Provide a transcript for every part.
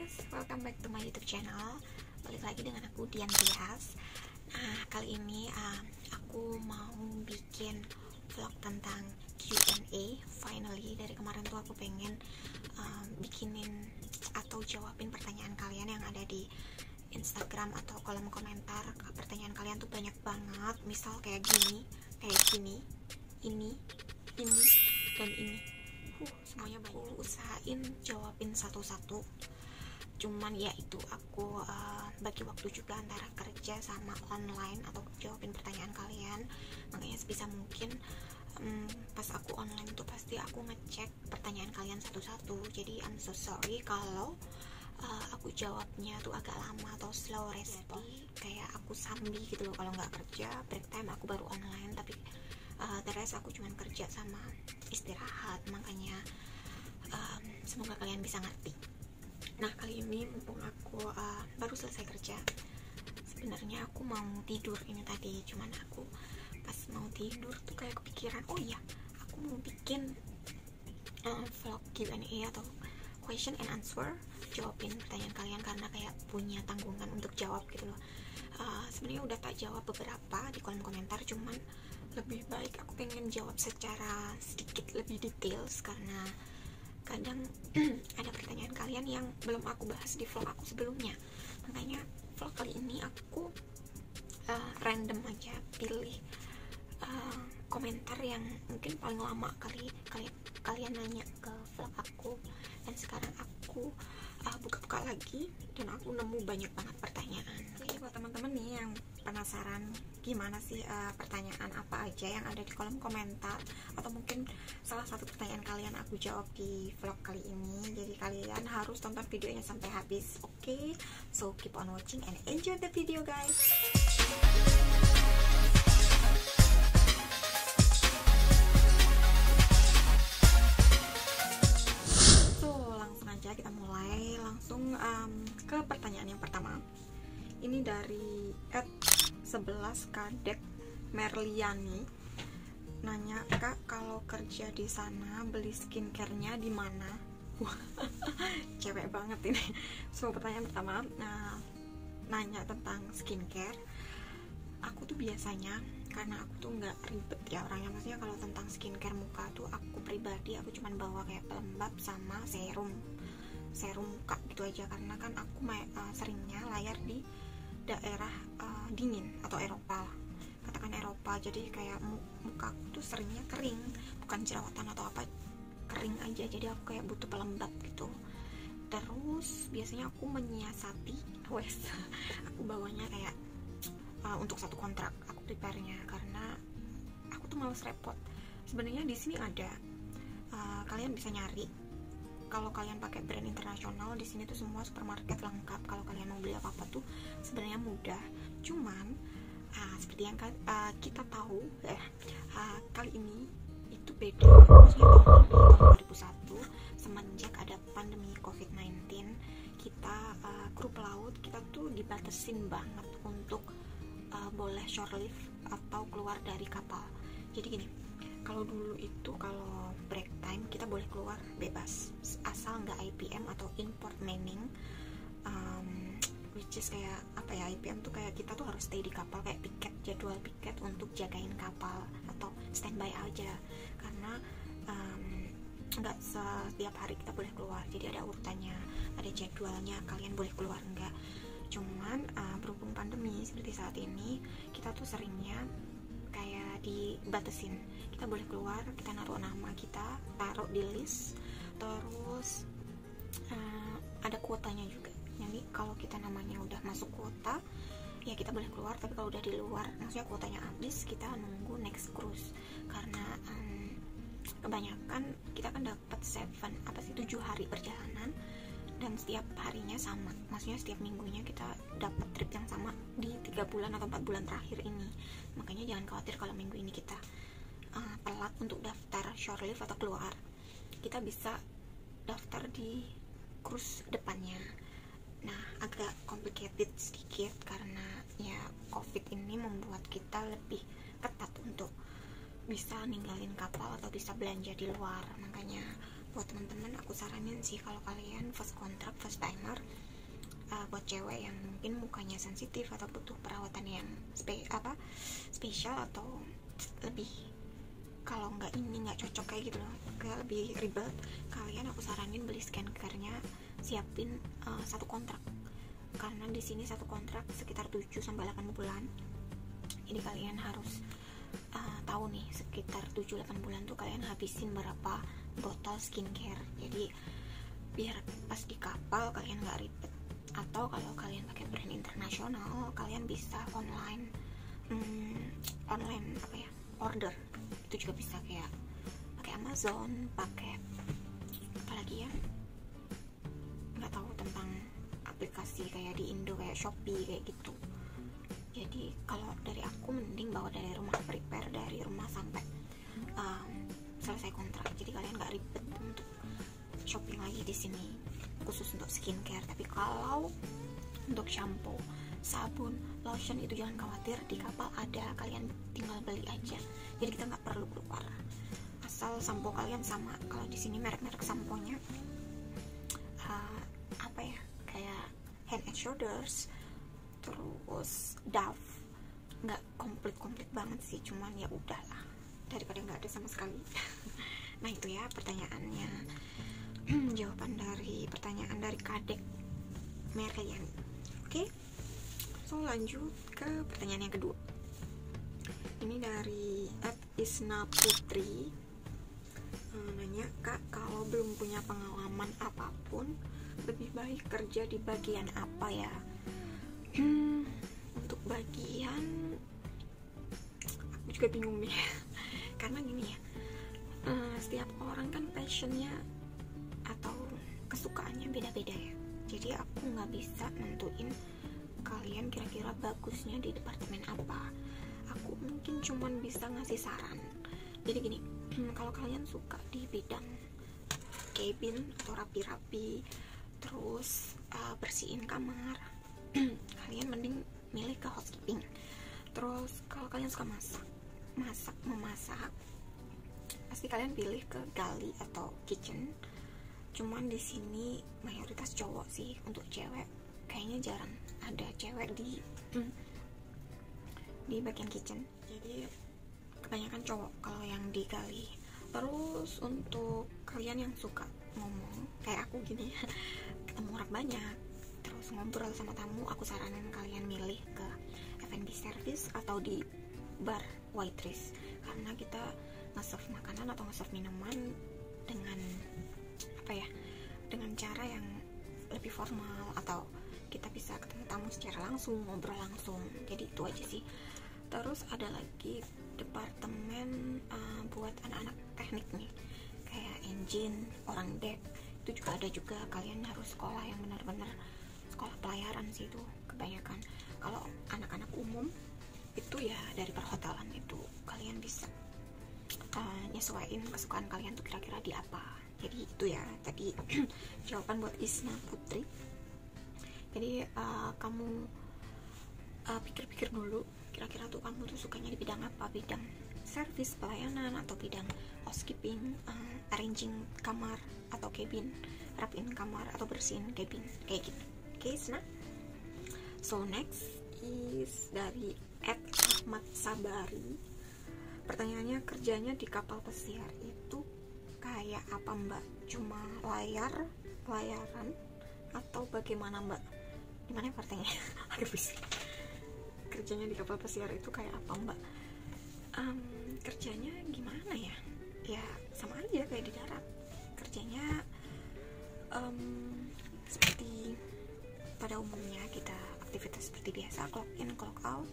guys, welcome back to my YouTube channel. Balik lagi dengan aku Dian Rias. Nah, kali ini aku mau bikin vlog tentang Q&A. Finally, dari kemarin tuh aku pengen bikinin atau jawabin pertanyaan kalian yang ada di Instagram atau kolom komentar. Pertanyaan kalian tuh banyak banget. Misal kayak gini, ini, dan ini. Semuanya banyak. Aku usahain jawabin satu-satu. Cuman ya itu, aku bagi waktu juga antara kerja sama online atau jawabin pertanyaan kalian. Makanya sebisa mungkin pas aku online tuh pasti aku ngecek pertanyaan kalian satu-satu. Jadi I'm so sorry kalau aku jawabnya tuh agak lama atau slow respon. Kayak aku sambil gitu loh, kalau nggak kerja break time aku baru online, tapi the rest aku cuman kerja sama istirahat. Makanya semoga kalian bisa ngerti. Nah, kali ini mumpung aku baru selesai kerja, sebenarnya aku mau tidur ini tadi, cuman aku pas mau tidur tuh kayak kepikiran, oh iya, aku mau bikin vlog Q&A atau question and answer, jawabin pertanyaan kalian karena kayak punya tanggungan untuk jawab gitu loh. Sebenarnya udah tak jawab beberapa di kolom komentar, cuman lebih baik aku pengen jawab secara sedikit lebih details karena kadang ada pertanyaan kalian yang belum aku bahas di vlog aku sebelumnya. Makanya vlog kali ini aku random aja pilih komentar yang mungkin paling lama kalian nanya ke vlog aku, dan sekarang aku buka-buka lagi dan aku nemu banyak banget pertanyaan. Oke, buat teman-teman nih yang penasaran gimana sih pertanyaan apa aja yang ada di kolom komentar, atau mungkin salah satu pertanyaan kalian aku jawab di vlog kali ini, jadi kalian harus tonton videonya sampai habis. Oke, so keep on watching and enjoy the video guys. Kita mulai langsung ke pertanyaan yang pertama. Ini dari @11kadek Merliani, nanya, Kak, kalau kerja di sana beli skincare-nya di mana? Wah, cewek banget ini. So, pertanyaan pertama, nanya tentang skincare. Aku tuh biasanya, karena aku tuh nggak ribet ya orangnya, maksudnya kalau tentang skincare muka tuh aku pribadi aku cuman bawa kayak pelembab sama serum muka gitu aja, karena kan aku seringnya layar di daerah dingin atau Eropa, katakan Eropa, jadi kayak muka aku tuh seringnya kering, bukan jerawatan atau apa, kering aja, jadi aku kayak butuh pelembab gitu. Terus biasanya aku menyiasati aku bawanya kayak untuk satu kontrak aku prepare-nya, karena aku tuh males repot. Sebenarnya di sini ada, kalian bisa nyari. Kalau kalian pakai brand internasional, di sini tuh semua supermarket lengkap. Kalau kalian mau beli apa-apa tuh sebenarnya mudah. Cuman seperti yang kita tahu, kali ini itu beda. Maksudnya tahun 2001 semenjak ada pandemi COVID-19, kita kru pelaut kita tuh dibatasin banget untuk boleh shore leave atau keluar dari kapal. Jadi gini, kalau dulu itu kalau break time kita boleh keluar bebas asal nggak IPM atau import mining, which is kayak apa ya, IPM tuh kayak kita tuh harus stay di kapal, kayak piket, jadwal piket untuk jagain kapal atau standby aja, karena nggak setiap hari kita boleh keluar, jadi ada urutannya, ada jadwalnya, kalian boleh keluar enggak. Cuman berhubung pandemi seperti saat ini, kita tuh seringnya kayak dibatasin, kita boleh keluar, kita naruh nama kita, taruh di list, terus ada kuotanya juga. Jadi kalau kita namanya udah masuk kuota, ya kita boleh keluar, tapi kalau udah di luar, maksudnya kuotanya habis, kita nunggu next cruise, karena kebanyakan kita kan dapat 7 hari perjalanan, dan setiap harinya sama, maksudnya setiap minggunya kita dapat trip yang sama di 3 bulan atau 4 bulan terakhir ini. Makanya jangan khawatir kalau minggu ini kita telat untuk daftar shore leave atau keluar, kita bisa daftar di cruise depannya. Nah, agak complicated sedikit karena ya COVID ini membuat kita lebih ketat untuk bisa ninggalin kapal atau bisa belanja di luar. Makanya buat teman-teman aku saranin sih kalau kalian first kontrak, first timer, buat cewek yang mungkin mukanya sensitif atau butuh perawatan yang spesial atau lebih, kalau nggak cocok kayak gitu loh, kayak lebih ribet, kalian aku saranin beli skincare-nya, siapin satu kontrak, karena di sini satu kontrak sekitar 7-8 bulan. Jadi kalian harus tahu nih, sekitar 7-8 bulan tuh kalian habisin berapa botol skincare. Jadi biar pas di kapal kalian nggak ribet. Atau kalau kalian pakai brand internasional, kalian bisa online order. Itu juga bisa, kayak pakai Amazon, pakai apalagi ya, nggak tahu tentang aplikasi kayak di Indo kayak Shopee kayak gitu. Jadi kalau dari aku mending bawa dari rumah, prepare dari rumah sampai selesai kontrak. Jadi kalian nggak ribet untuk shopping lagi di sini khusus untuk skincare. Tapi kalau untuk shampoo, sabun, lotion itu jangan khawatir, di kapal ada, kalian tinggal beli aja. Jadi kita nggak perlu keluar, asal sampo kalian sama. Kalau di sini merek-merek samponya kayak Head and Shoulders, terus Dove, nggak komplit banget sih, cuman ya udahlah daripada nggak ada sama sekali. Nah itu ya pertanyaannya, jawaban dari pertanyaan dari Kadek Merian. Oke, so lanjut ke pertanyaan yang kedua. Ini dari @isna putri, nanya, Kak, kalau belum punya pengalaman apapun, lebih baik kerja di bagian apa ya? Untuk bagian aku juga bingung nih. Karena gini ya, setiap orang kan passionnya atau kesukaannya beda-beda ya. Jadi aku nggak bisa nentuin kalian kira-kira bagusnya di departemen apa. Aku mungkin cuman bisa ngasih saran. Jadi gini, kalau kalian suka di bidang cabin atau rapi-rapi, terus bersihin kamar, kalian mending milih ke housekeeping. Terus kalau kalian suka memasak, pasti kalian pilih ke galley atau kitchen. Cuman di sini mayoritas cowok sih, untuk cewek kayaknya jarang ada cewek di bagian kitchen. Jadi kebanyakan cowok kalau yang di galley. Terus untuk kalian yang suka ngomong kayak aku gini, ketemu orang banyak, terus ngobrol sama tamu, aku saranin kalian milih ke F&B service atau di bar waitress, karena kita nge-serve makanan atau nge-serve minuman dengan dengan cara yang lebih formal, atau kita bisa ketemu tamu secara langsung, ngobrol langsung. Jadi itu aja sih. Terus ada lagi departemen buat anak-anak teknik nih, kayak engine, orang deck, itu juga ada juga. Kalian harus sekolah yang benar-benar sekolah pelayaran sih itu kebanyakan. Kalau anak-anak umum itu ya dari perhotelan, itu kalian bisa nyesuaiin kesukaan kalian tuh kira-kira di apa. Jadi itu ya tadi jawaban buat Isna Putri. Jadi kamu pikir-pikir dulu, kira-kira tuh kamu tuh sukanya di bidang apa, bidang service pelayanan atau bidang housekeeping, arranging kamar atau cabin, rapiin kamar atau bersihin cabin, kayak gitu. Oke, Isna. So next is dari @ahmad sabari. Pertanyaannya, kerjanya di kapal pesiar itu kayak apa Mbak? Cuma layaran atau bagaimana Mbak? Gimana ya pertanyaannya? Agak pusing. Kerjanya di kapal pesiar itu kayak apa Mbak? Kerjanya gimana ya? Ya sama aja kayak di darat. Kerjanya seperti pada umumnya, kita aktivitas seperti biasa, clock in clock out.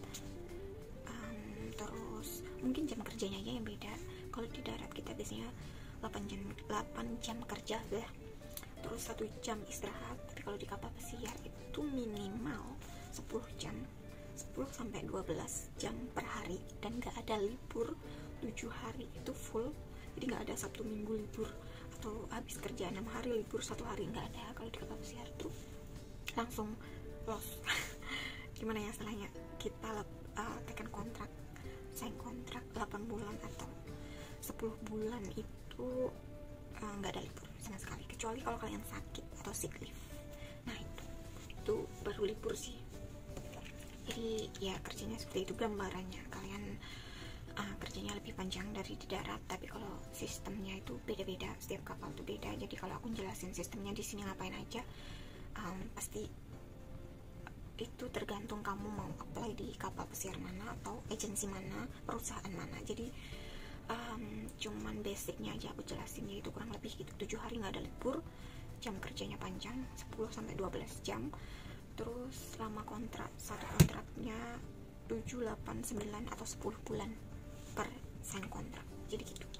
Terus mungkin jam kerjanya aja yang beda. Kalau di darat kita biasanya 8 jam kerja ya, terus 1 jam istirahat. Tapi kalau di kapal pesiar itu minimal 10 jam, 10-12 jam per hari, dan gak ada libur 7 hari itu full. Jadi gak ada Sabtu Minggu libur atau habis kerja 6 hari libur 1 hari, gak ada. Kalau di kapal pesiar tuh langsung los. Gimana ya istilahnya, kita tekan kontrak, sign kontrak 8 bulan atau 10 bulan itu nggak ada libur. sama sekali, kecuali kalau kalian sakit atau sick leave. Nah itu baru libur sih. Jadi ya kerjanya seperti itu gambarannya. Kalian kerjanya lebih panjang dari di darat, tapi kalau sistemnya itu beda-beda, setiap kapal itu beda. Jadi kalau aku jelasin sistemnya di sini ngapain aja, pasti itu tergantung kamu mau apply di kapal pesiar mana atau agensi mana, perusahaan mana. Jadi cuman basicnya aja aku jelasin, yaitu kurang lebih gitu, 7 hari nggak ada libur, jam kerjanya panjang 10-12 jam, terus lama kontrak, satu kontraknya 7, 8, 9 atau 10 bulan per sign kontrak. Jadi gitu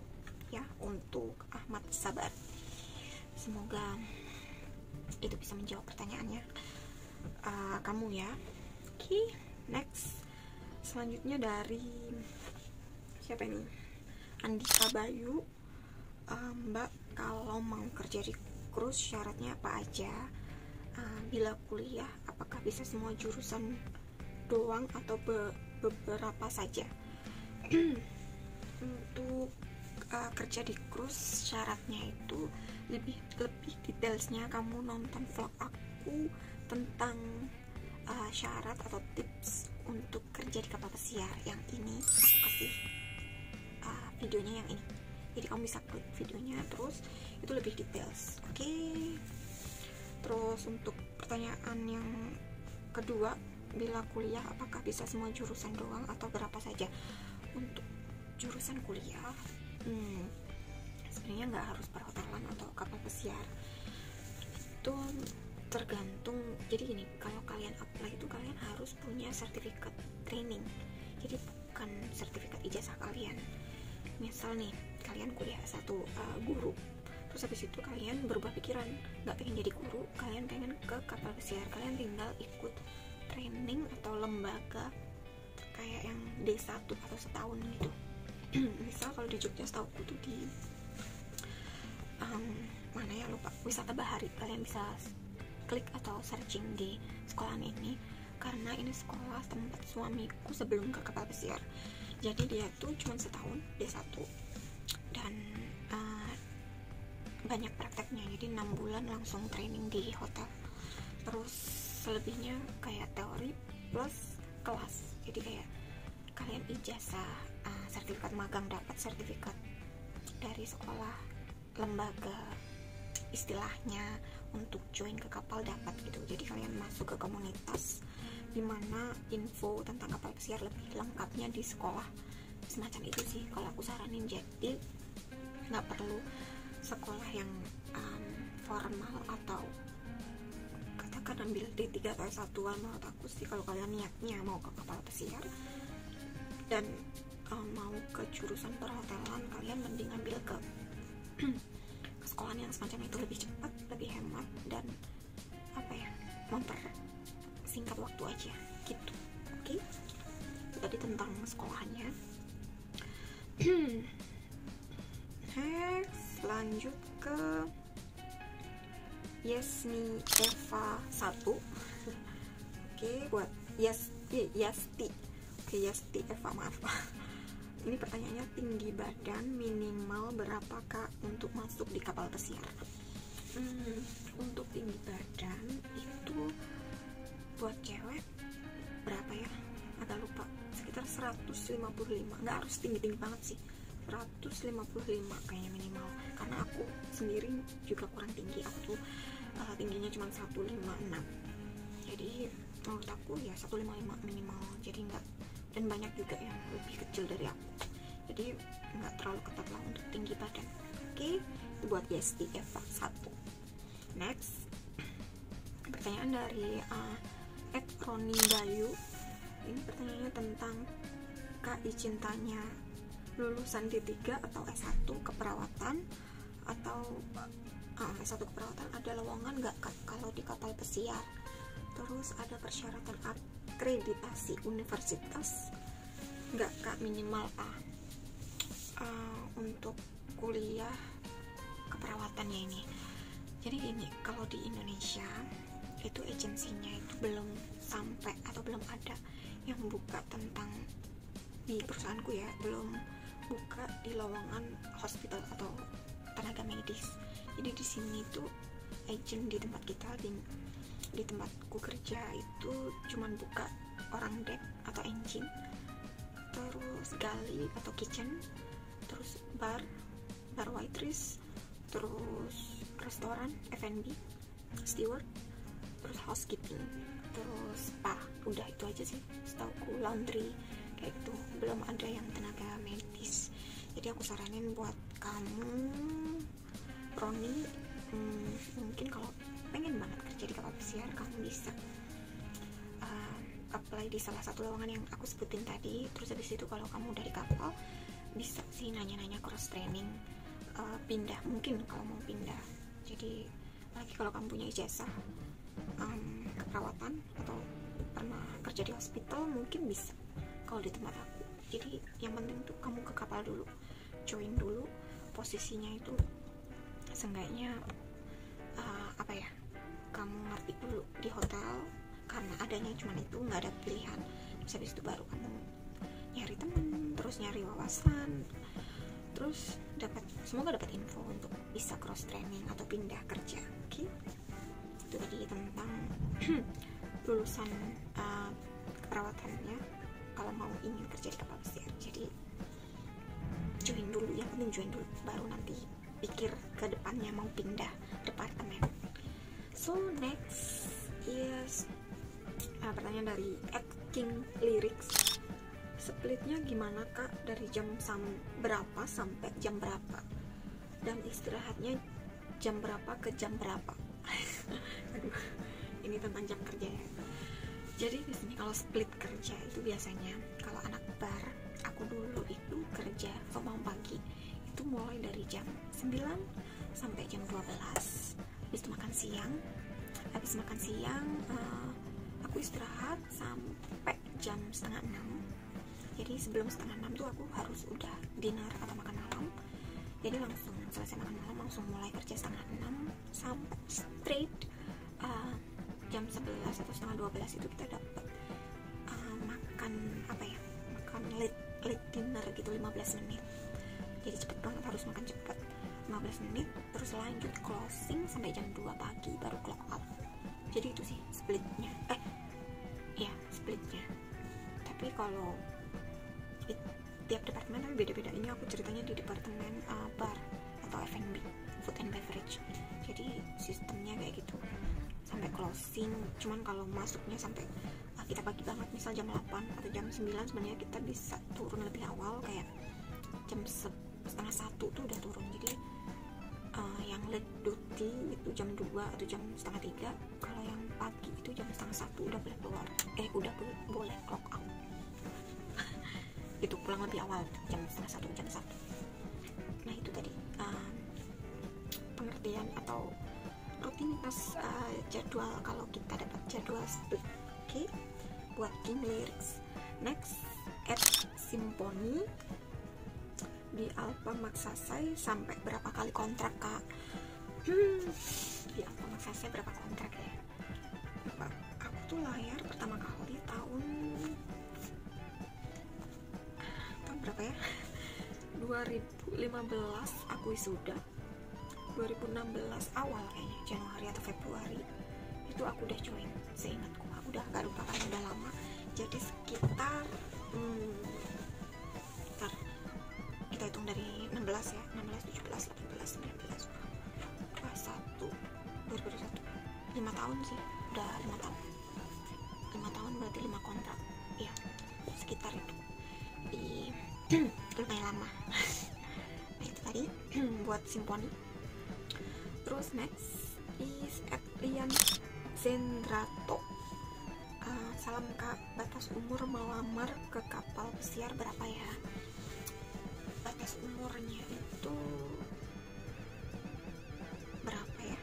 ya untuk Ahmad Sabar. Semoga itu bisa menjawab pertanyaannya kamu ya. Oke, next. Selanjutnya dari siapa ini? Andika Bayu. Mbak, kalau mau kerja di cruise syaratnya apa aja? Bila kuliah apakah bisa semua jurusan doang atau beberapa saja? Untuk kerja di cruise syaratnya itu lebih detailsnya kamu nonton vlog aku tentang syarat atau tips untuk kerja di kapal pesiar. Yang ini aku kasih videonya yang ini, jadi kamu bisa klik videonya, terus itu lebih details. Oke. Terus untuk pertanyaan yang kedua, bila kuliah apakah bisa semua jurusan doang atau berapa saja? Untuk jurusan kuliah sebenarnya nggak harus perhotelan atau kapal pesiar, itu tergantung. Jadi gini, kalau kalian apply itu kalian harus punya sertifikat training, jadi bukan sertifikat ijazah kalian. Misal nih kalian kuliah S1 guru, terus habis itu kalian berubah pikiran, nggak pengen jadi guru, kalian pengen ke kapal pesiar, kalian tinggal ikut training atau lembaga kayak yang D1 atau setahun gitu. Misal kalau di Jogja setahu aku tuh di mana ya lupa, Wisata Bahari. Kalian bisa klik atau searching di sekolah ini, karena ini sekolah tempat suamiku sebelum ke kapal pesiar. Jadi dia tuh cuma setahun D1 dan banyak prakteknya, jadi 6 bulan langsung training di hotel, terus selebihnya kayak teori plus kelas. Jadi kayak kalian ijazah, sertifikat magang, dapat sertifikat dari sekolah, lembaga istilahnya untuk join ke kapal dapat gitu. Jadi kalian masuk ke komunitas dimana info tentang kapal pesiar lebih lengkapnya di sekolah, semacam itu sih kalau aku saranin. Jadi nggak perlu sekolah yang formal atau katakan ambil D3 atau S1-an. Menurut aku sih kalau kalian niatnya mau ke kapal pesiar dan mau ke jurusan perhotelan, kalian mending ambil ke sekolahan yang semacam itu, lebih cepat, lebih hemat, dan apa ya, mempersingkat waktu aja gitu. Oke, tadi tentang sekolahannya. Next, lanjut ke Yesni Eva 1. Oke, buat Yasti. Oke, Yasti Eva, maaf. Ini pertanyaannya, tinggi badan minimal berapa kak untuk masuk di kapal pesiar? Untuk tinggi badan itu buat cewek berapa ya? Agak lupa, sekitar 155. Nggak harus tinggi-tinggi banget sih, 155 kayaknya minimal. Karena aku sendiri juga kurang tinggi, aku tuh tingginya cuma 156. Jadi menurut aku ya 155 minimal. Jadi nggak, dan banyak juga yang lebih kecil dari aku, jadi nggak terlalu ketat lah untuk tinggi badan. Oke, itu buat Yesti Eva 1. Next, pertanyaan dari Roni Bayu. Ini pertanyaannya tentang kak izin tanya, lulusan D3 atau S1 keperawatan atau S1 keperawatan ada lowongan nggak kak kalau di kapal pesiar? Terus ada persyaratan akreditasi universitas nggak kak, minimal untuk kuliah keperawatannya ini? Jadi gini, kalau di Indonesia itu agensinya itu belum sampai atau belum ada yang buka tentang, di perusahaanku ya, belum buka di lowongan hospital atau tenaga medis. Jadi di sini tuh agent di tempat kita, di tempatku kerja itu cuman buka orang deck atau engine, terus gali atau kitchen, terus bar waitress, terus restoran F&B, steward, terus housekeeping, terus spa. Udah itu aja sih setauku, laundry kayak gitu. Belum ada yang tenaga medis. Jadi aku saranin buat kamu Roni, mungkin kalau pengen banget kerja di kapal pesiar, kamu bisa apply di salah satu lowongan yang aku sebutin tadi. Terus habis itu kalau kamu udah di kapal, bisa sih nanya-nanya cross training, pindah mungkin kalau mau pindah. Jadi lagi kalau kamu punya ijazah keperawatan atau pernah kerja di hospital, mungkin bisa kalau di tempat aku. Jadi yang penting tuh kamu ke kapal dulu, join dulu, posisinya itu seenggaknya kamu ngerti dulu di hotel, karena adanya cuma itu, nggak ada pilihan. Terus habis itu baru kamu nyari temen, terus nyari wawasan, terus semoga dapat info untuk bisa cross training atau pindah kerja. Oke? Itu tadi tentang lulusan keperawatannya kalau mau ingin kerja di kapal pesiar. Jadi join dulu, yang penting join dulu, baru nanti pikir ke depannya mau pindah departemen. So next is pertanyaan dari King Lyrics. Splitnya gimana kak, dari jam berapa sampai jam berapa, dan istirahatnya jam berapa ke jam berapa? Aduh, ini tentang jam kerja ya. Jadi di sini kalau split kerja itu biasanya kalau anak bar, aku dulu itu kerja bangun pagi itu mulai dari jam 9 sampai jam 12. Habis itu makan siang. Habis makan siang aku istirahat sampai jam setengah 6. Jadi sebelum setengah 6 tuh aku harus udah dinner atau makan malam. Jadi langsung selesai makan malam, langsung mulai kerja setengah 6 sampai straight jam 11 atau setengah 12 itu kita dapat makan late dinner gitu, 15 menit. Jadi cepet banget, harus makan cepet 15 menit, terus lanjut closing sampai jam 2 pagi baru clock out. Jadi itu sih splitnya. Splitnya. Tapi kalau tiap departemen kan beda-beda. Ini aku ceritanya di departemen bar atau F&B, food and beverage. Jadi sistemnya kayak gitu sampai closing. Cuman kalau masuknya sampai kita pagi banget, misal jam 8 atau jam 9, sebenarnya kita bisa turun lebih awal, kayak jam setengah 1 tuh udah turun. Jadi yang late duty itu jam 2 atau jam setengah 3. Kalau yang pagi itu jam setengah 1 udah boleh keluar, udah boleh clock out. Itu pulang lebih awal, jam setengah 1, jam 1. Nah itu tadi pengertian atau rutinitas jadwal kalau kita dapat jadwal split. Oke, buat King Lyrics. Next, at Simponi di Alfa Maksasai sampai berapa kali kontrak kak? Di Alfa Maksasai berapa kontrak ya? Aku tuh layar pertama kali tahun berapa ya? 2015 aku wisuda. 2016 awal kayaknya, Januari atau Februari itu aku udah join, seingatku. Aku udah gak lupa kan, udah lama. Jadi sekitar kita hitung dari 16 ya, 16, 17, 18, 19, 21, 2021, 5 tahun sih, udah 5 tahun. 5 tahun berarti 5 kontrak, iya sekitar itu. Lumayan lama. Nah itu tadi buat Simponi. Terus next is at Lian Zendrato. Salam kak, batas umur melamar ke kapal pesiar berapa ya? Batas umurnya itu berapa ya?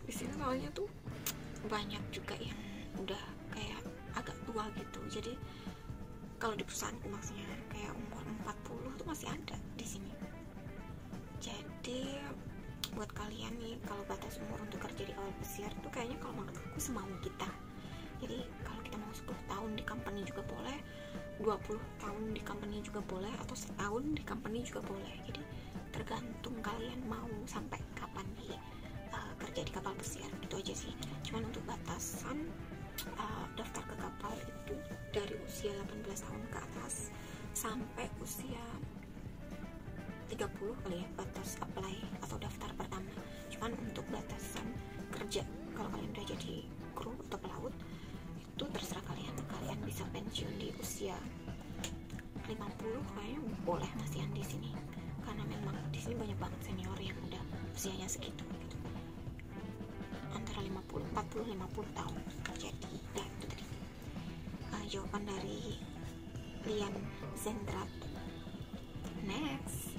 Di sini soalnya tuh banyak juga yang udah kayak agak tua gitu. Jadi kalau di perusahaanku maksudnya kayak umur 40 tuh masih ada di sini. Jadi buat kalian nih, kalau batas umur untuk kerja di kapal pesiar tuh kayaknya kalau menurut aku semau kita. Jadi kalau kita mau 10 tahun di company juga boleh, 20 tahun di company juga boleh, atau setahun di company juga boleh. Jadi tergantung kalian mau sampai kapan kerja di kapal pesiar, itu aja sih. Cuman untuk batasan daftar ke kapal itu dari usia 18 tahun ke atas sampai usia 30 kali ya, batas apply atau daftar pertama. Cuman untuk batasan kerja, kalau kalian udah jadi kru atau pelaut, itu terserah kalian bisa pensiun di usia 50 kayaknya boleh masihan di sini, karena memang di sini banyak banget senior yang udah usianya segitu gitu, antara 40 50 tahun. Jadi ya itu tadi jawaban dari Lian Zendrat. Next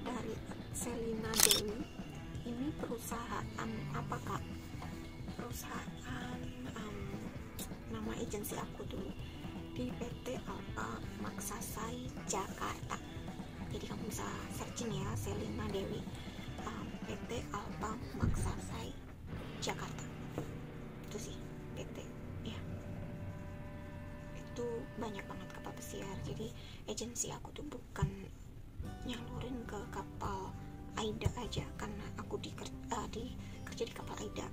dari Selina Dewi, ini perusahaan apa kak? Perusahaan nama agensi aku dulu di PT Alpha Maksasai Jakarta. Jadi kamu bisa searching ya, Selina Dewi, PT Alpha Maksasai Jakarta. Itu sih PT ya. Itu banyak banget kapal pesiar. Jadi agensi aku tuh bukan nyalurin ke kapal AIDA aja, karena aku kerja di kapal AIDA.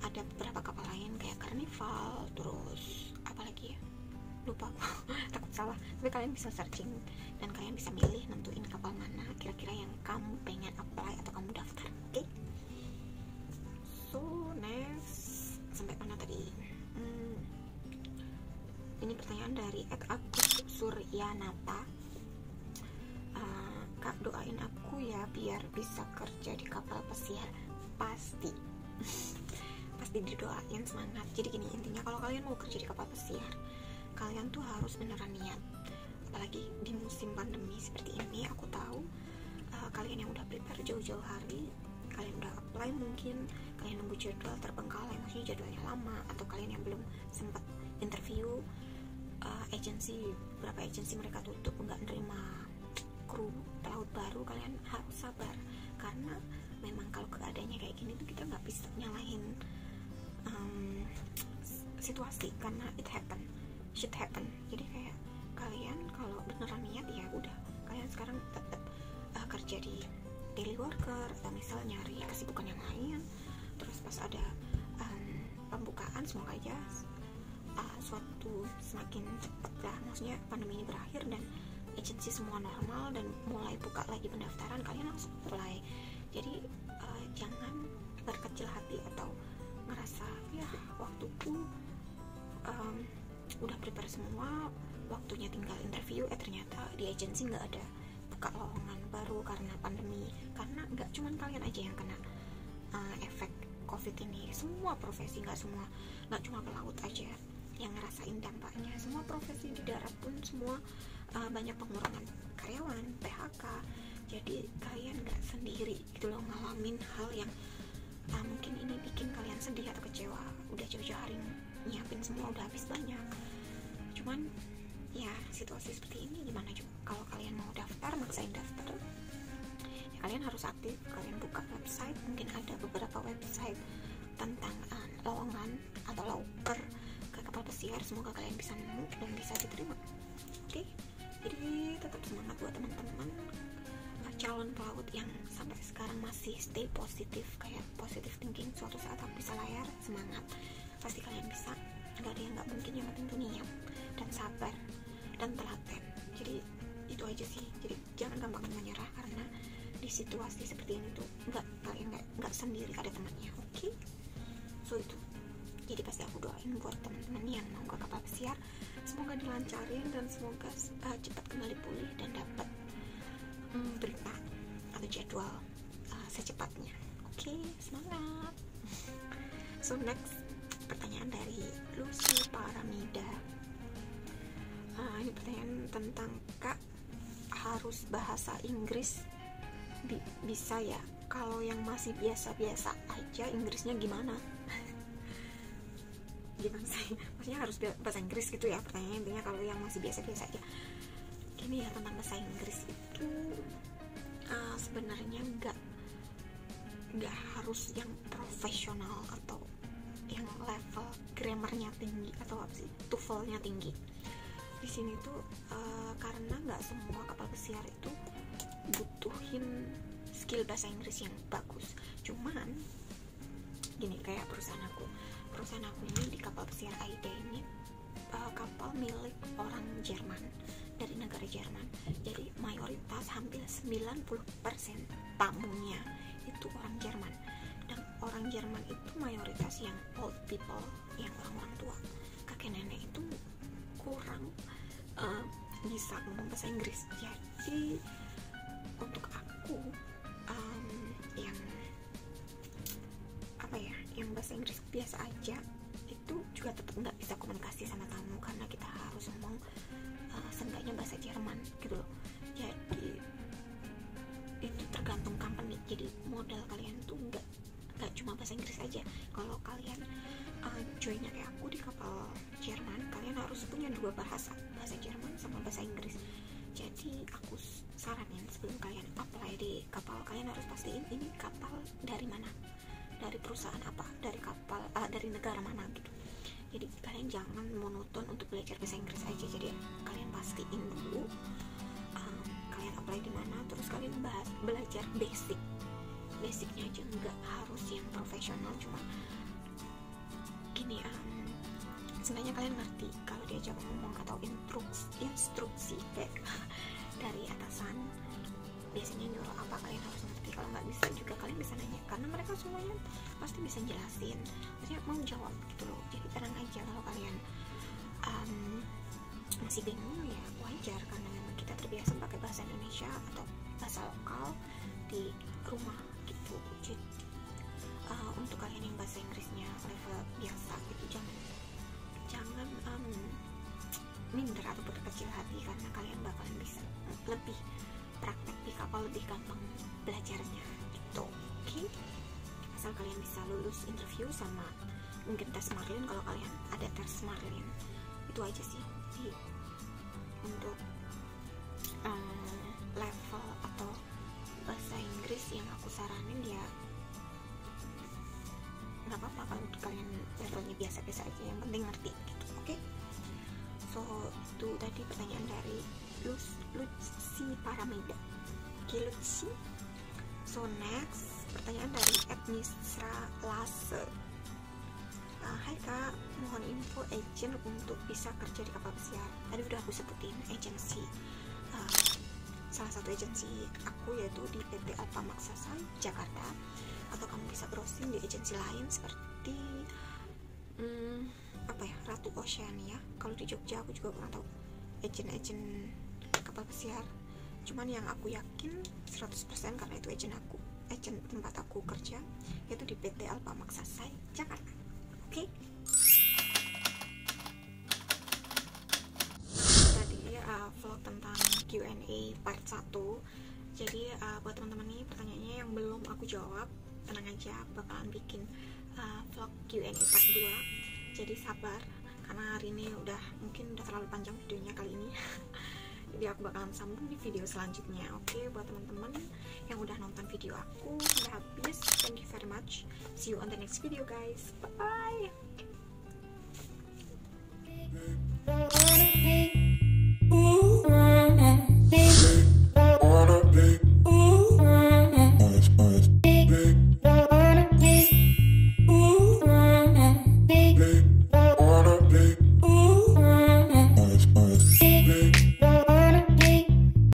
Ada beberapa kapal lain kayak Carnival, terus apa lagi ya, lupa takut salah. Tapi kalian bisa searching dan kalian bisa milih nentuin kapal mana kira-kira yang kamu pengen apply atau kamu daftar. Oke? So next, sampai mana tadi? Ini pertanyaan dari Agus Suryanata. Kak, doain aku ya biar bisa kerja di kapal pesiar. Pasti pasti didoain, semangat. Jadi gini, intinya kalau kalian mau kerja di kapal pesiar, kalian tuh harus beneran niat. Apalagi di musim pandemi seperti ini, aku tahu kalian yang udah prepare jauh-jauh hari, kalian udah apply, mungkin kalian nunggu jadwal terbengkalai, maksudnya jadwalnya lama, atau kalian yang belum sempat interview beberapa agensi mereka tutup, nggak nerima kru pelaut baru. Kalian harus sabar, karena memang kalau keadaannya kayak gini tuh kita nggak bisa nyalahin situasi, karena shit happen. Jadi kayak kalian kalau beneran niat ya udah, kalian sekarang tetap kerja di daily worker atau misal nyari kesibukan yang lain. Terus pas ada pembukaan, semoga aja suatu semakin cepat lah, maksudnya pandemi ini berakhir dan agensi semua normal dan mulai buka lagi pendaftaran, kalian langsung apply. Jadi jangan berkecil hati atau ngerasa ya waktuku udah prepare semua, waktunya tinggal interview, ternyata di agensi nggak ada buka lowongan baru karena pandemi. Karena nggak cuman kalian aja yang kena efek COVID ini, semua profesi, nggak cuma pelaut aja yang ngerasain dampaknya, semua profesi di darat pun semua banyak pengurangan karyawan, PHK. Jadi kalian nggak sendiri gitu loh ngalamin hal yang mungkin ini bikin kalian sedih atau kecewa. Udah jauh-jauh hari nyiapin semua, udah habis banyak. Cuman ya situasi seperti ini gimana juga, kalau kalian mau daftar, maksain daftar ya kalian harus aktif. Kalian buka website, mungkin ada beberapa website tentang lowongan atau loker ke kapal pesiar. Semoga kalian bisa nemu dan bisa diterima. Oke? Jadi tetap semangat buat teman-teman calon pelaut yang sampai sekarang masih stay positif, kayak positive thinking, suatu saat aku bisa layar. Semangat, pasti kalian bisa, nggak ada yang nggak mungkin. Yang penting tuh niat dan sabar dan telaten. Jadi itu aja sih. Jadi jangan gampang menyerah, karena di situasi seperti ini tuh kalian nggak sendiri, ada temannya. Oke? So itu, jadi pasti aku doain buat teman-teman yang mau ke kapal pesiar, semoga dilancarin dan semoga cepat kembali pulih dan dapat berita atau jadwal secepatnya. Oke, semangat. So next, pertanyaan dari Lucy Paramida. Ini pertanyaan tentang Kak, harus bahasa Inggris bisa ya? Kalau yang masih biasa-biasa aja Inggrisnya gimana? Gimana sih? Maksudnya harus bahasa Inggris gitu ya pertanyaannya. Intinya kalau yang masih biasa-biasa aja. Gini ya, tentang bahasa Inggris itu sebenarnya nggak harus yang profesional atau yang level grammarnya tinggi atau apa sih, TOEFL-nya tinggi. Di sini tuh karena nggak semua kapal pesiar itu butuhin skill bahasa Inggris yang bagus. Cuman gini, kayak perusahaan aku ini di kapal pesiar Aida ini kapal milik orang Jerman, dari negara Jerman. Jadi mayoritas hampir 90% tamunya itu orang Jerman, dan orang Jerman itu mayoritas yang old people, yang orang-orang tua, kakek nenek itu kurang bisa ngomong bahasa Inggris. Jadi untuk aku yang bahasa Inggris biasa aja itu juga tetap nggak bisa komunikasi sama tamu, karena kita harus ngomong seenggaknya bahasa Jerman gitu loh. Jadi itu tergantung company. Jadi modal kalian tuh nggak cuma bahasa Inggris aja. Kalau kalian joinnya kayak aku di kapal Jerman, kalian harus punya dua bahasa Jerman sama bahasa Inggris. Jadi aku saranin sebelum kalian apply di kapal, kalian harus pastiin ini kapal dari mana, dari perusahaan apa, dari kapal dari negara mana gitu. Jadi kalian jangan monoton untuk belajar bahasa Inggris aja. Jadi kalian pastiin dulu kalian apply di mana, terus kalian belajar basicnya aja, nggak harus yang profesional. Cuma gini, sebenarnya kalian ngerti kalau diajak ngomong atau instruksi kayak dari atasan biasanya nyuruh apa, kalian harus ngerti. Kalau nggak bisa juga kalian bisa nanya, karena mereka semuanya pasti bisa jelasin, maksudnya mau jawab gitu loh. Jadi tenang aja kalau kalian masih bingung, ya wajar, karena memang kita terbiasa pakai bahasa Indonesia atau bahasa lokal di rumah gitu. Jadi untuk kalian yang bahasa Inggrisnya level biasa gitu, jangan minder atau berkecil hati, karena kalian bakalan bisa lebih praktek di kapal, lebih gampang belajarnya gitu. Oke? Asal kalian bisa lulus interview sama mungkin tes Marlin, kalau kalian ada tes Marlin. Itu aja sih. Jadi untuk level atau bahasa Inggris yang aku saranin, ya nggak apa-apa kalau kalian levelnya biasa-biasa aja, yang penting ngerti gitu. Oke? So itu tadi pertanyaan dari Lutsi Parameda. Oke, Lutsi. So next pertanyaan dari Edmisra Lase. Hai kak, mohon info agent untuk bisa kerja di kapal pesiar. Tadi udah aku sebutin agensi, salah satu agensi aku yaitu di PT Alpha Maksasai Jakarta, atau kamu bisa browsing di agensi lain seperti Ratu Oceania. Kalau di Jogja aku juga kurang tahu agen kapal pesiar, cuman yang aku yakin 100% karena itu agen tempat aku kerja, yaitu di PT Alpha Maksasai Jakarta. Oke? Tadi vlog tentang Q&A part 1. Jadi buat teman-teman nih, pertanyaannya yang belum aku jawab, tenang aja, aku bakalan bikin vlog Q&A part 2. Jadi sabar, karena hari ini mungkin udah terlalu panjang videonya kali ini. Jadi aku bakalan sambung di video selanjutnya. Oke, buat teman-teman yang udah nonton video aku sampai habis, thank you very much. See you on the next video guys. Bye bye.